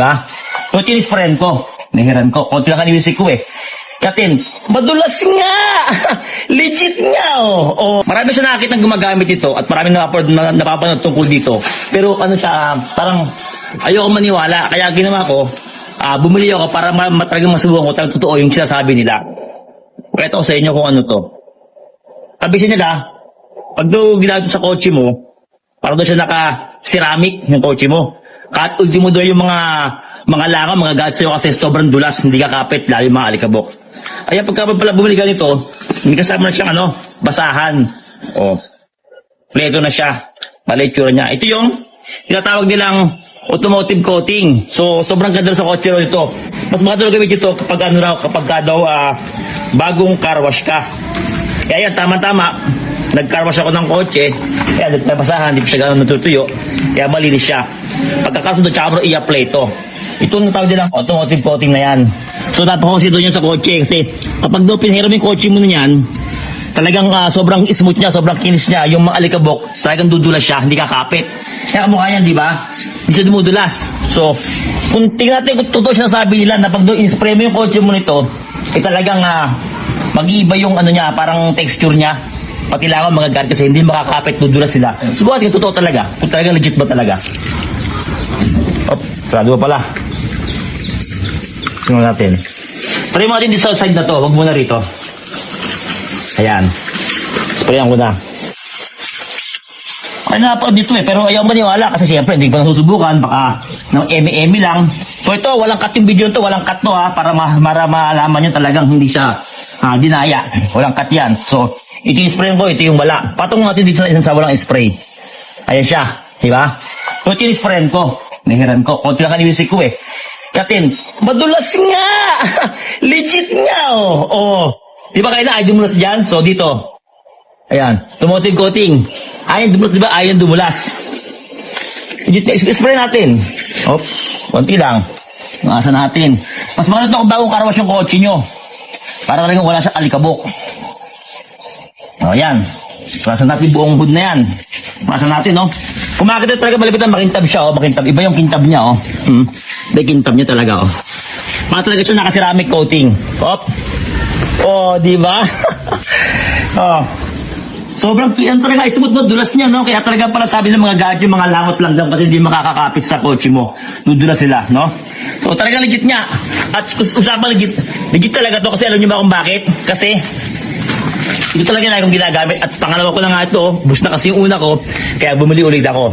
Ha? Yung chinis friend ko, nahiran ko, konti lang kaniwisik ko eh. Katin, madulas nga! Legit nga oh. Marami siya nakakita ng gumagamit ito at marami napapanood tungkol dito. Pero ano siya, parang ayoko maniwala. Kaya ginawa ko, bumili ako para talagang masubukan ko talagang totoo yung sinasabi nila. Ito sa inyo kung ano to. Sabi nila, pag daw ginamit sa kotse mo, parang daw siya naka-ceramic yung kotse mo. Kahit ultimo daw yung mga langaw, mga gadgets sa'yo kasi sobrang dulas, hindi kakapit, lalo yung mga alikabok. Ayan, pagka pala bumili ka nito, may kasama na siyang basahan. Pleto na siya. Pala itsura niya. Ito yung tinatawag nilang automotive coating. So, sobrang ganda sa kotse rin ito. Mas maganda gamit ito kapag daw bagong car wash ka. Kaya yan, tama-tama. Nag-car wash ako ng kotse. Kaya nagpapasahan, hindi pa siya gano'n natutuyo. Kaya malinis siya. Pagkakasunod, tsaka bro, i-apply ito. Ito ang tawag nilang automotive coating na yan. So, napakonsito niya sa kotse. Kasi kapag daw pinahirap yung kotse mo na yan, talagang sobrang smooth niya, sobrang kinis niya. Yung mga alikabok, talagang dudulas siya, hindi kakapit. Kaya kamukha yan, di ba? Hindi siya dumudulas. So, kung tingnan natin kung totoo siya sabi nila na pag doon in-spray mo yung kotse mo nito, talagang mag-iiba yung niya, parang texture niya. Pati lang mga guard kasi hindi makakapit, dudulas sila. Subukan kung totoo talaga. Kung talagang legit ba talaga. Sarado pa pala. Tingnan natin. Try mo natin dito sa side na to. Huwag muna rito. Ayan. Sprayan ko na. Ay napag dito pero ayaw maniwala kasi siyempre hindi pa nasusubukan. Baka ng eme-eme lang. So ito, walang cut yung video to. Walang cut to para malaman nyo talagang hindi siya dinaya. Walang cut yan. So, ito yung spray ko. Ito yung wala. Patong natin dito sa walang spray. Ayan siya. Diba? So ito yung spray ko. Nahiran ko. Konti lang kaniwisik ko eh. Katin, madulas nga! Legit nga Di ba kayo na ay dumulas dyan? So dito. Ayan. Automotive coating. Ayan dumulas, di ba? Ayan dumulas. Spray natin. Konti lang. Masa natin. Mas maganda ito kung bagong karawas yung kotse nyo. Para talagang wala siyang alikabok. Ayan. Masa natin buong hood na yan. Masa natin, Kung makikita talaga malapit na makintab siya, makintab. Iba yung kintab niya, Iba yung kintab niya talaga, Para talaga siya naka-ceramic coating. Di ba? Sobrang talaga smooth mo, dulas niya, Kaya talaga pala sabi ng mga gadget, mga langot lang daw kasi hindi makakakapit sa kotse mo. Dudulas sila, So talaga legit niya. At usapang legit talaga to kasi alam niyo ba kung bakit? Kasi ito talaga na akong ginagamit at pangalawa ko na nga ito, boost na kasi yung una ko, kaya bumili ulit ako.